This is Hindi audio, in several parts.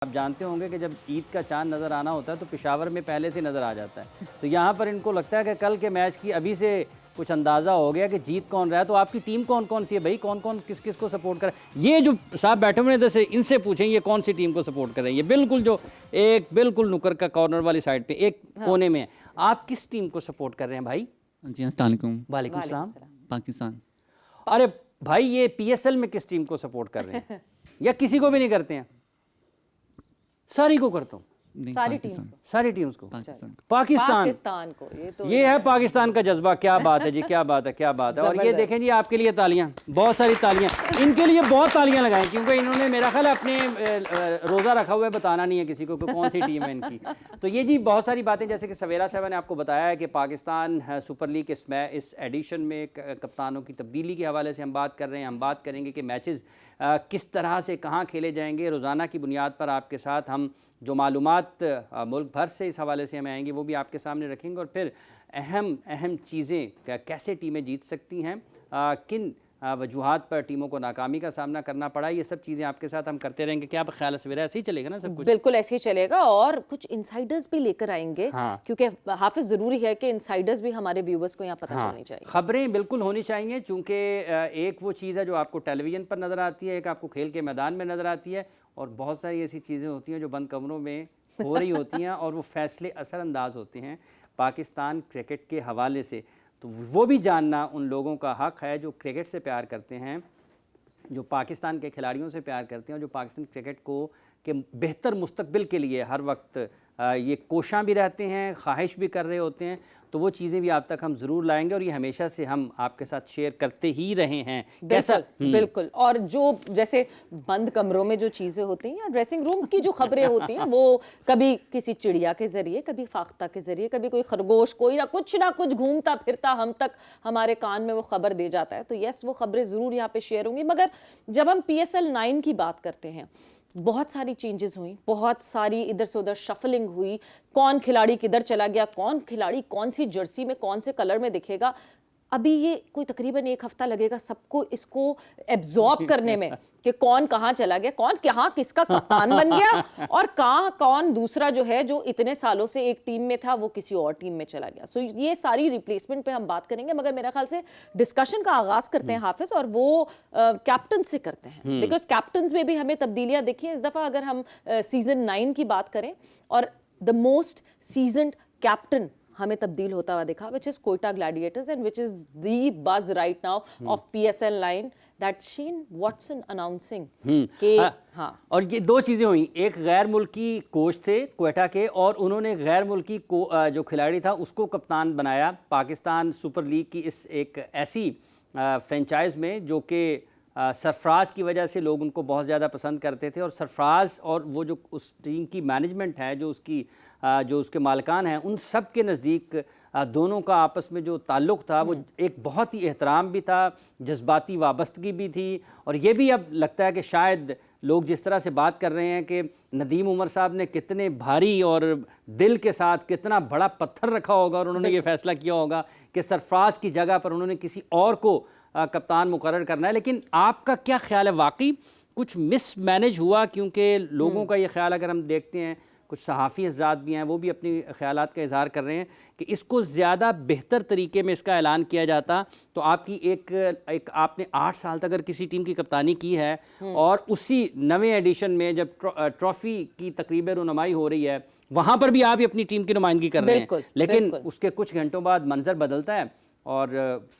आप जानते होंगे कि जब ईद का चांद नज़र आना होता है तो पेशावर में पहले से नज़र आ जाता है। तो यहाँ पर इनको लगता है कि कल के मैच की अभी से कुछ अंदाज़ा हो गया कि जीत कौन रहा है। तो आपकी टीम कौन कौन सी है भाई, कौन कौन किस किस को सपोर्ट कर, ये जो साहब बैठे हुए हैं जैसे इनसे पूछें ये कौन सी टीम को सपोर्ट कर रहे हैं। ये बिल्कुल जो एक बिल्कुल नुकर का कॉर्नर वाली साइड पे एक कोने में है, आप किस टीम को सपोर्ट कर रहे हैं भाई? जी अस्सलाम वालेकुम। वालेकुम सलाम। पाकिस्तान। अरे भाई ये पीएसएल में किस टीम को सपोर्ट कर रहे हैं या किसी को भी नहीं करते हैं? सारी को करता हूँ, सारी टीम्स को, सारी टीम्स को। पाकिस्तान पाकिस्तान को ये है पाकिस्तान का जज्बा। क्या बात है जी, क्या बात है, क्या बात है। और ये देखें जी, आपके लिए तालियां, बहुत सारी तालियां, इनके लिए बहुत तालियां लगाएं क्योंकि इन्होंने मेरा ख्याल अपने रोज़ा रखा हुआ है, बताना नहीं है किसी को कि कौन सी टीम है इनकी। तो ये जी बहुत सारी बातें, जैसे कि सवेरा साहब ने आपको बताया है कि पाकिस्तान सुपर लीग इस एडिशन में कप्तानों की तब्दीली के हवाले से हम बात कर रहे हैं। हम बात करेंगे कि मैचेस किस तरह से कहाँ खेले जाएंगे। रोज़ाना की बुनियाद पर आपके साथ हम जो मालूमात मुल्क भर से इस हवाले से हमें आएंगी वो भी आपके सामने रखेंगे। और फिर अहम चीज़ें, कैसे टीमें जीत सकती हैं, किन वजूहात पर टीमों को नाकामी का सामना करना पड़ा, ये सब चीज़ें आपके साथ हम करते रहेंगे। क्या आप ख्याल है सवेरा ऐसे ही चलेगा ना सब कुछ? बिल्कुल ऐसे ही चलेगा और कुछ इनसाइडर्स भी लेकर आएंगे। हाँ। क्योंकि हाफिज ज़रूरी है कि इनसाइडर्स भी हमारे व्यूवर्स को यहाँ पता चलनी चाहिए। खबरें बिल्कुल होनी चाहिए चूँकि एक वो चीज़ है जो आपको टेलीविज़न पर नज़र आती है, एक आपको खेल के मैदान में नज़र आती है, और बहुत सारी ऐसी चीज़ें होती हैं जो बंद कमरों में हो रही होती हैं और वो फैसले असरअंदाज होते हैं पाकिस्तान क्रिकेट के हवाले से। तो वो भी जानना उन लोगों का हक़ है जो क्रिकेट से प्यार करते हैं, जो पाकिस्तान के खिलाड़ियों से प्यार करते हैं और जो पाकिस्तान क्रिकेट को के बेहतर मुस्तकबिल के लिए हर वक्त ये कोशां भी रहते हैं, ख्वाहिश भी कर रहे होते हैं। तो वो चीज़ें भी आप तक हम ज़रूर लाएंगे और ये हमेशा से हम आपके साथ शेयर करते ही रहे हैं। कैसा? बिल्कुल। और जो जैसे बंद कमरों में जो चीज़ें होती हैं या ड्रेसिंग रूम की जो खबरें होती हैं वो कभी किसी चिड़िया के ज़रिए, कभी फाख्ता के ज़रिए, कभी कोई खरगोश, कोई ना कुछ घूमता फिरता हम तक हमारे कान में वो खबर दे जाता है। तो यस, वो खबरें ज़रूर यहाँ पे शेयर होंगी। मगर जब हम PSL 9 की बात करते हैं, बहुत सारी चेंजेस हुई, बहुत सारी इधर से उधर शफलिंग हुई, कौन खिलाड़ी किधर चला गया, कौन खिलाड़ी कौन सी जर्सी में कौन से कलर में दिखेगा, अभी ये कोई तकरीबन 1 हफ्ता लगेगा सबको इसको एब्जॉर्ब करने में कि कौन कहाँ चला गया, कौन कहाँ किसका कप्तान बन गया और कहाँ कौन दूसरा जो है जो इतने सालों से एक टीम में था वो किसी और टीम में चला गया। सो ये सारी रिप्लेसमेंट पे हम बात करेंगे। मगर मेरा ख्याल से डिस्कशन का आगाज करते हैं हाफिज, और वो कैप्टन से करते हैं, बिकॉज कैप्टन में भी हमें तब्दीलियां देखी हैं। इस दफा अगर हम सीजन 9 की बात करें और द मोस्ट सीजन्ड कैप्टन हमें तब्दील होता हुआ देखा, which is Quetta Gladiators and which is the buzz right now of PSL 9 that Shane Watson announcing कि हाँ। और ये दो चीज़ें हुई, एक गैर मुल्की कोच थे कोयटा के और उन्होंने गैर मुल्की जो खिलाड़ी था उसको कप्तान बनाया पाकिस्तान सुपर लीग की इस एक ऐसी फ्रेंचाइज में जो कि सरफराज की वजह से लोग उनको बहुत ज़्यादा पसंद करते थे। और सरफराज और वो जो उस टीम की मैनेजमेंट है, जो उसके मालिकान हैं, उन सब के नज़दीक दोनों का आपस में जो ताल्लुक़ था वो एक बहुत ही एहतराम भी था, जज्बाती वाबस्तगी भी थी। और ये भी अब लगता है कि शायद लोग जिस तरह से बात कर रहे हैं कि नदीम उमर साहब ने कितने भारी और दिल के साथ कितना बड़ा पत्थर रखा होगा और उन्होंने ये फ़ैसला किया होगा कि सरफराज की जगह पर उन्होंने किसी और को कप्तान मुकर्रर करना है। लेकिन आपका क्या ख्याल है, वाकई कुछ मिसमैनेज हुआ? क्योंकि लोगों का ये ख्याल, अगर हम देखते हैं कुछ सहाफ़ी हज़रात भी हैं वो भी अपनी ख्यालात का इज़हार कर रहे हैं कि इसको ज़्यादा बेहतर तरीके में इसका ऐलान किया जाता। तो आपकी एक आपने 8 साल तक अगर किसी टीम की कप्तानी की है और उसी नवे एडिशन में जब ट्रॉफ़ी की तकरीब रुनमाई हो रही है वहाँ पर भी आप अपनी टीम की नुमाइंदगी कर रहे हैं, लेकिन उसके कुछ घंटों बाद मंजर बदलता है और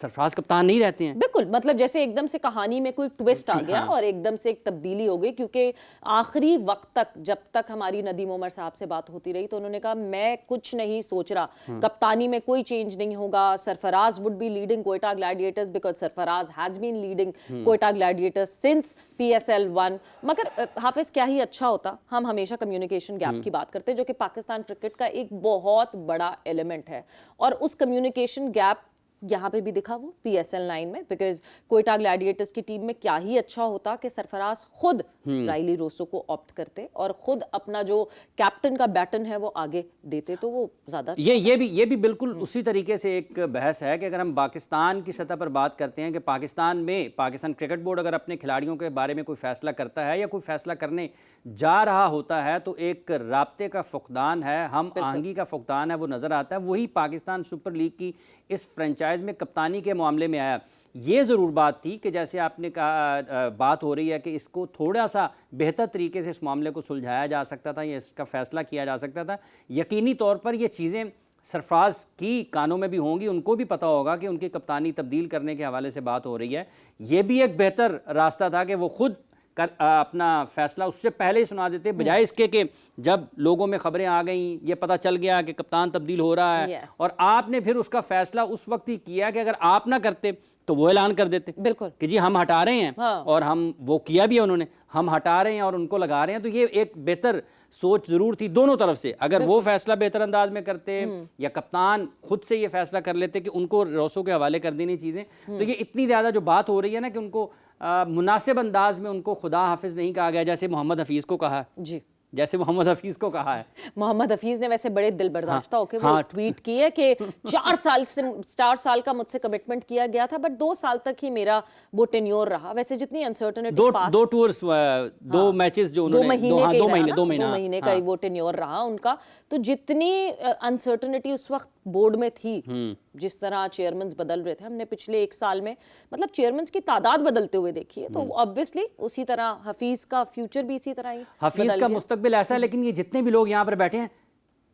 सरफराज कप्तान नहीं रहते हैं। बिल्कुल, मतलब जैसे एकदम से कहानी में कोई ट्विस्ट आ गया और एकदम से एक तब्दीली हो गई। क्योंकि आखिरी वक्त तक, जब तक हमारी नदीम उमर साहब से बात होती रही, तो उन्होंने कहा मैं कुछ नहीं सोच रहा, कप्तानी में कोई चेंज नहीं होगा, Sarfaraz would be leading Quetta Gladiators because Sarfaraz has been leading Quetta Gladiators since PSL 1। मगर हाफिज क्या ही अच्छा होता, हम हमेशा कम्युनिकेशन गैप की बात करते हैं जो कि पाकिस्तान क्रिकेट का एक बहुत बड़ा एलिमेंट है, और उस कम्युनिकेशन गैप यहाँ पे भी दिखा वो PSL 9 में, बिकॉज कोयटा ग्लैडिएटर्स की टीम में क्या ही अच्छा होता कि सरफराज खुद राइली रोसो को ऑप्ट करते और खुद अपना जो कैप्टन का बैटन है वो आगे देते, तो वो ज्यादा ये भी बिल्कुल उसी तरीके से एक बहस है कि अगर हम पाकिस्तान की सतह पर बात करते हैं कि पाकिस्तान क्रिकेट बोर्ड अगर अपने खिलाड़ियों के बारे में कोई फैसला करता है या कोई फैसला करने जा रहा होता है तो एक राब्ते का फुकदान है, हम आहंगी का फुकदान है, वो नज़र आता है। वही पाकिस्तान सुपर लीग की इस फ्रेंचाइज में कप्तानी के मामले में आया। ये ज़रूर बात थी कि जैसे आपने कहा, बात हो रही है कि इसको थोड़ा सा बेहतर तरीके से इस मामले को सुलझाया जा सकता था या इसका फैसला किया जा सकता था। यकीनी तौर पर ये चीज़ें सरफराज की कानों में भी होंगी, उनको भी पता होगा कि उनकी कप्तानी तब्दील करने के हवाले से बात हो रही है। ये भी एक बेहतर रास्ता था कि वो खुद अपना फैसला उससे पहले ही सुना देते, बजाय इसके कि जब लोगों में खबरें आ गई, ये पता चल गया कि कप्तान तब्दील हो रहा है और आपने फिर उसका फैसला उस वक्त ही किया कि अगर आप ना करते तो वो ऐलान कर देते बिल्कुल कि जी हम हटा रहे हैं। और हम वो किया भी है उन्होंने, हम हटा रहे हैं और उनको लगा रहे हैं। तो ये एक बेहतर सोच जरूर थी दोनों तरफ से। अगर वो फैसला बेहतर अंदाज में करते या कप्तान खुद से ये फैसला कर लेते कि उनको रोसो के हवाले कर देनी चीज़ें, तो ये इतनी ज़्यादा जो बात हो रही है ना कि उनको मुनासिब अंदाज में उनको खुदा हाफिज नहीं कहा गया, जैसे मोहम्मद हफीज़ को कहा जी, जैसे मोहम्मद हफीज़ को कहा है। मोहम्मद हफीज ने वैसे बड़े दिल बर्दाश्ता होकर वो ट्वीट की है कि 4 साल का मुझसे कमिटमेंट किया गया था, बट 2 साल तक ही मेरा वो टेन्योर रहा। वैसे जितनी अनसर्टेनिटी दो टूर्स, 2 मैचेस जो उन्होंने 2 महीने का ही वो टेन्योर रहा उनका। तो जितनी अनसर्टेनिटी उस वक्त बोर्ड में थी, जिस तरह चेयरमैन बदल रहे थे, हमने पिछले 1 साल में मतलब चेयरमैन की तादाद बदलते हुए देखी है, तो ऑब्वियसली उसी तरह हफीज का फ्यूचर भी इसी तरह ही हफीज का मुस्तकबिल ऐसा है। लेकिन ये जितने भी लोग यहाँ पर बैठे हैं,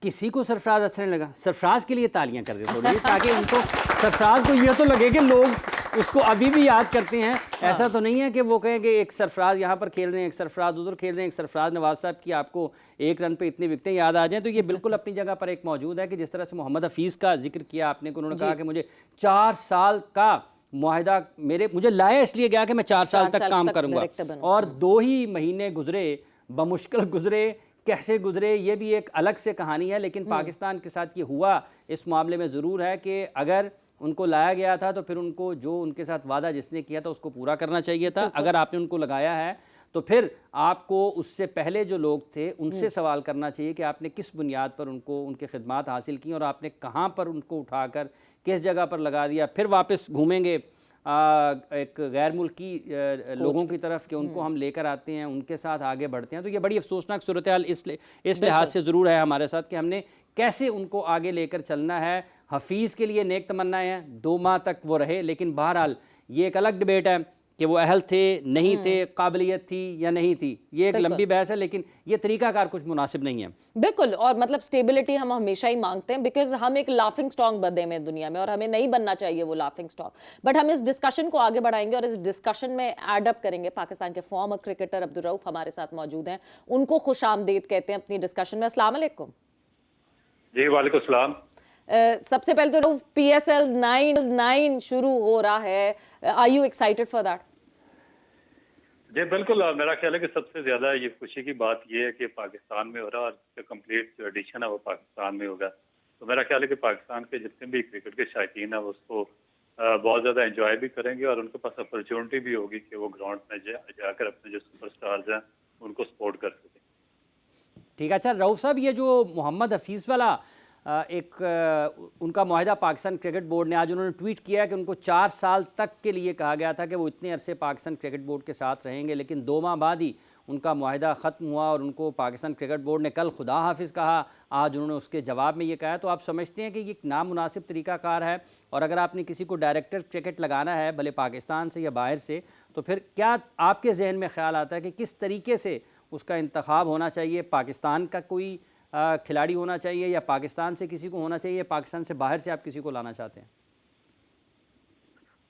किसी को सरफराज अच्छा नहीं लगा। सरफराज के लिए तालियां कर दे थोड़ी, ताकि उनको सरफराज को ये तो लगे कि लोग उसको अभी भी याद करते हैं। ऐसा तो नहीं है कि वो कहें कि एक सरफराज यहाँ पर खेल रहे हैं, एक सरफराज उधर खेल रहे हैं, एक सरफराज नवाज साहब की आपको 1 रन पे इतनी विकेटें याद आ जाएं। तो ये बिल्कुल अपनी जगह पर एक मौजूद है कि जिस तरह से मोहम्मद हफीज़ का जिक्र किया आपने, कि उन्होंने कहा कि मुझे 4 साल का मुआहदा मुझे लाया इसलिए गया कि मैं 4 साल तक काम करूँगा, और 2 ही महीने गुजरे, बमुश्किल गुजरे। कैसे गुजरे ये भी एक अलग से कहानी है। लेकिन पाकिस्तान के साथ ये हुआ इस मामले में ज़रूर है कि अगर उनको लाया गया था तो फिर उनको जो उनके साथ वादा जिसने किया था उसको पूरा करना चाहिए था। अगर आपने उनको लगाया है तो फिर आपको उससे पहले जो लोग थे उनसे सवाल करना चाहिए कि आपने किस बुनियाद पर उनको उनके खिदमात हासिल की और आपने कहाँ पर उनको उठाकर किस जगह पर लगा दिया। फिर वापस घूमेंगे एक गैर मुल्की लोगों की तरफ कि उनको हम लेकर आते हैं, उनके साथ आगे बढ़ते हैं। तो ये बड़ी अफसोसनाक सूरत हाल इस लिहाज से ज़रूर है हमारे साथ कि हमने कैसे उनको आगे लेकर चलना है। हफीज़ के लिए नेक तमन्नाएं हैं, 2 माह तक वो रहे, लेकिन बहरहाल ये एक अलग डिबेट है कि वो अहल थे, नहीं थे, काबिलियत थी या नहीं थी। ये एक लंबी बहस है, लेकिन ये तरीकाकार कुछ मुनासिब नहीं है। बिल्कुल, और मतलब स्टेबिलिटी हम हमेशा ही मांगते हैं, बिकॉज हम एक लाफिंग स्टॉक बने में दुनिया में और हमें नहीं बनना चाहिए वो लाफिंग स्टॉक। बट हम इस डिस्कशन को आगे बढ़ाएंगे और इस डिस्कशन में एड अप करेंगे। पाकिस्तान के फॉर्मर क्रिकेटर अब्दुल रऊफ हमारे साथ मौजूद हैं, उनको खुश आमदीद कहते हैं अपनी डिस्कशन में। अस्सलाम वालेकुम। जी वालेकुम सलाम। सबसे पहले तो PSL 9 शुरू हो रहा है, are you excited for that? जी बिल्कुल, मेरा ख्याल है कि सबसे ज्यादा ये खुशी की बात ये है कि पाकिस्तान में हो रहा है और कंप्लीट जो एडिशन है वो पाकिस्तान में होगा। तो मेरा ख्याल है कि पाकिस्तान के जितने भी क्रिकेट के शायकीन है उसको बहुत ज्यादा एंजॉय भी करेंगे और उनके पास अपॉर्चुनिटी भी होगी कि वो ग्राउंड में जाकर अपने जो सुपरस्टार्स हैं उनको सपोर्ट कर सकें। ठीक है। अच्छा रऊफ साहब, ये जो मोहम्मद हफीज़ वाला उनका मुआहदा पाकिस्तान क्रिकेट बोर्ड ने आज उन्होंने ट्वीट किया है कि उनको 4 साल तक के लिए कहा गया था कि वो इतने अरसे पाकिस्तान क्रिकेट बोर्ड के साथ रहेंगे, लेकिन 2 माह बाद ही उनका मुआहदा ख़त्म हुआ और उनको पाकिस्तान क्रिकेट बोर्ड ने कल खुदा हाफिज़ कहा, आज उन्होंने उसके जवाब में ये कहा। तो आप समझते हैं कि ये नामुनासिब तरीक़ाकार है, और अगर आपने किसी को डायरेक्टर क्रिकेट लगाना है भले पाकिस्तान से या बाहर से, तो फिर क्या आपके जहन में ख्याल आता है कि किस तरीके से उसका इंतखाब होना चाहिए? पाकिस्तान का कोई खिलाड़ी होना चाहिए या पाकिस्तान से किसी को होना चाहिए, पाकिस्तान से बाहर से आप किसी को लाना चाहते हैं?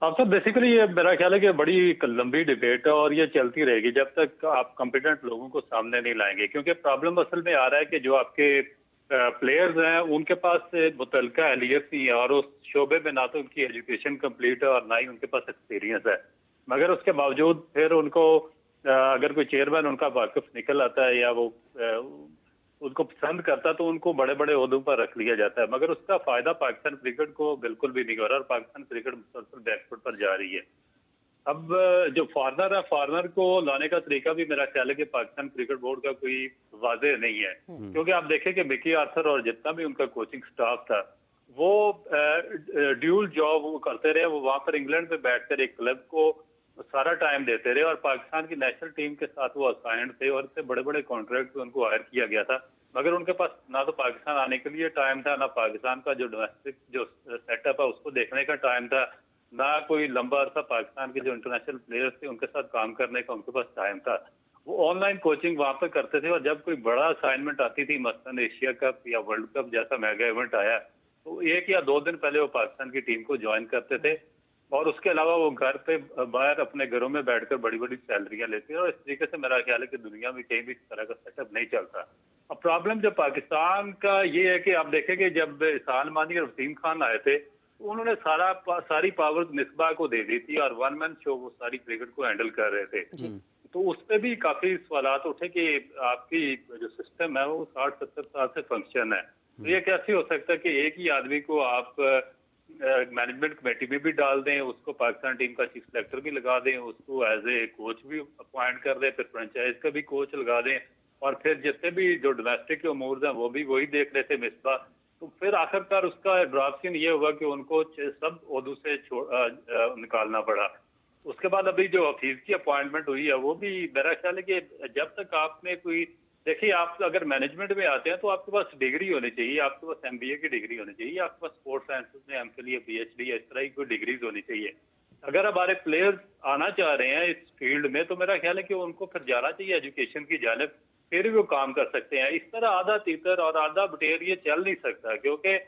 आप सब बेसिकली ये मेरा ख्याल है कि बड़ी लंबी डिबेट है और ये चलती रहेगी जब तक आप कॉम्पिटेंट लोगों को सामने नहीं लाएंगे, क्योंकि प्रॉब्लम असल में आ रहा है कि जो आपके प्लेयर्स हैं उनके पास मुतल्लिका अहलियत नहीं है और उस शोबे में ना तो उनकी एजुकेशन कंप्लीट है और ना ही उनके पास एक्सपीरियंस है। मगर उसके बावजूद फिर उनको अगर कोई चेयरमैन उनका वाकिफ निकल आता है या वो उनको पसंद करता तो उनको बड़े बड़े ओहदों पर रख लिया जाता है, मगर उसका फायदा पाकिस्तान क्रिकेट को बिल्कुल भी नहीं हो रहा और पाकिस्तान क्रिकेट मुसलसल बैकफुट पर जा रही है। अब जो फॉरनर है, फॉरनर को लाने का तरीका भी मेरा ख्याल है कि पाकिस्तान क्रिकेट बोर्ड का कोई वाज़ेह नहीं है, क्योंकि आप देखें कि मिकी आर्थर और जितना भी उनका कोचिंग स्टाफ था वो ड्यूल जॉब वो करते रहे। वो वहां पर इंग्लैंड में बैठकर एक क्लब को सारा टाइम देते रहे और पाकिस्तान की नेशनल टीम के साथ वो असाइंड थे और इतने बड़े बड़े कॉन्ट्रैक्ट पे उनको हायर किया गया था, मगर उनके पास ना तो पाकिस्तान आने के लिए टाइम था, ना पाकिस्तान का जो डोमेस्टिक जो सेटअप है उसको देखने का टाइम था, ना कोई लंबा अरसा पाकिस्तान के जो इंटरनेशनल प्लेयर्स थे उनके साथ काम करने का उनके पास टाइम था। वो ऑनलाइन कोचिंग वहां पर करते थे और जब कोई बड़ा असाइनमेंट आती थी, मसलन एशिया कप या वर्ल्ड कप जैसा मेगा इवेंट आया, तो 1 या 2 दिन पहले वो पाकिस्तान की टीम को ज्वाइन करते थे और उसके अलावा वो घर पे बाहर अपने घरों में बैठकर बड़ी बड़ी सैलरियां लेते हैं और इस तरीके से मेरा ख्याल है कि दुनिया में कहीं भी इस तरह का सेटअप नहीं चलता। अब प्रॉब्लम जो पाकिस्तान का ये है कि आप देखें कि जब इरफान मानी और वसीम खान आए थे तो उन्होंने सारी पावर्स मिसबा को दे दी थी और वन मैन शो वो सारी क्रिकेट को हैंडल कर रहे थे। तो उस पर भी काफी सवालात उठे कि आपकी जो सिस्टम है वो 60-70 साल से फंक्शन है, तो ये कैसे हो सकता है कि एक ही आदमी को आप मैनेजमेंट कमेटी में भी डाल दें, उसको पाकिस्तान टीम का चीफ सेलेक्टर भी लगा दें, उसको एज ए कोच भी अपॉइंट कर दें, फिर फ्रेंचाइज का भी कोच लगा दें और फिर जितने भी जो डोमेस्टिक के अमूर हैं वो भी वही देख रहे थे मिसबा। तो फिर आखिरकार उसका ड्रॉप सीन ये हुआ कि उनको सब ओहदों से निकालना पड़ा। उसके बाद अभी जो हफीज की अपॉइंटमेंट हुई है वो भी मेरा ख्याल है कि जब तक आपने कोई देखिए, आप अगर मैनेजमेंट में आते हैं तो आपके पास डिग्री होनी चाहिए, आपके पास एमबीए की डिग्री होनी चाहिए, आपके पास स्पोर्ट्स साइंसेज में एमफिल या पीएचडी या इस तरह की कोई डिग्रीज होनी चाहिए। अगर हमारे प्लेयर्स आना चाह रहे हैं इस फील्ड में तो मेरा ख्याल है कि उनको फिर जाना चाहिए एजुकेशन की जानिब, फिर भी वो काम कर सकते हैं। इस तरह आधा तीतर और आधा बटेर ये चल नहीं सकता, क्योंकि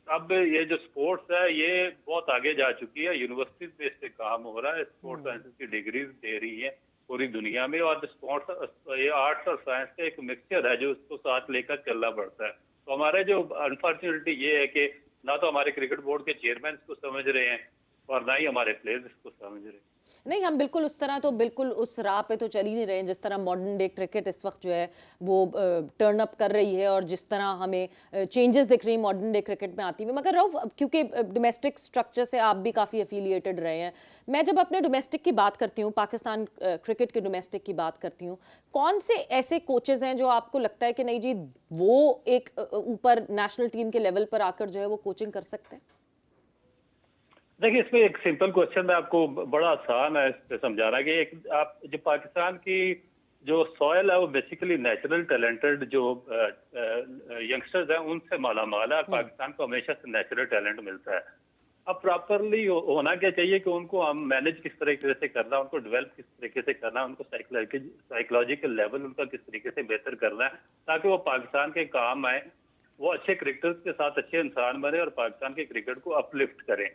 अब ये जो स्पोर्ट्स है ये बहुत आगे जा चुकी है, यूनिवर्सिटीज बेस पे काम हो रहा है, स्पोर्ट्स साइंसेज की डिग्रीज दे रही है पूरी दुनिया में और स्पोर्ट्स ये आर्ट्स और साइंस का एक मिक्सचर है जो उसको साथ लेकर चलना पड़ता है। तो हमारे जो अनफॉर्चुनेटली ये है कि ना तो हमारे क्रिकेट बोर्ड के चेयरमैन इसको समझ रहे हैं और ना ही हमारे प्लेयर्स इसको समझ रहे हैं। नहीं, हम बिल्कुल उस तरह तो बिल्कुल उस राह पे तो चल ही नहीं रहे हैं जिस तरह मॉडर्न डे क्रिकेट इस वक्त जो है वो टर्न अप कर रही है और जिस तरह हमें चेंजेस दिख रही हैं मॉडर्न डे क्रिकेट में आती हुई। मगर रऊफ, क्योंकि डोमेस्टिक स्ट्रक्चर से आप भी काफ़ी एफिलिएटेड रहे हैं, मैं जब अपने डोमेस्टिक की बात करती हूँ, पाकिस्तान क्रिकेट के डोमेस्टिक की बात करती हूँ, कौन से ऐसे कोचेज़ हैं जो आपको लगता है कि नहीं जी वो एक ऊपर नेशनल टीम के लेवल पर आकर जो है वो कोचिंग कर सकते हैं? देखिए, इसमें एक सिंपल क्वेश्चन है, आपको बड़ा आसान है इस पे समझाना कि एक आप जो पाकिस्तान की जो सॉयल है वो बेसिकली नेचुरल टैलेंटेड जो यंगस्टर्स हैं उनसे माला माल है। पाकिस्तान को हमेशा से नेचुरल टैलेंट मिलता है। अब प्रॉपरली होना क्या चाहिए कि उनको हम मैनेज किस तरीके से करना, उनको डेवलप किस तरीके से करना, उनको साइकोलॉजिकल लेवल उनका किस तरीके से बेहतर करना है ताकि वो पाकिस्तान के काम आए, वो अच्छे क्रिकेटर्स के साथ अच्छे इंसान बने और पाकिस्तान के क्रिकेट को अपलिफ्ट करें।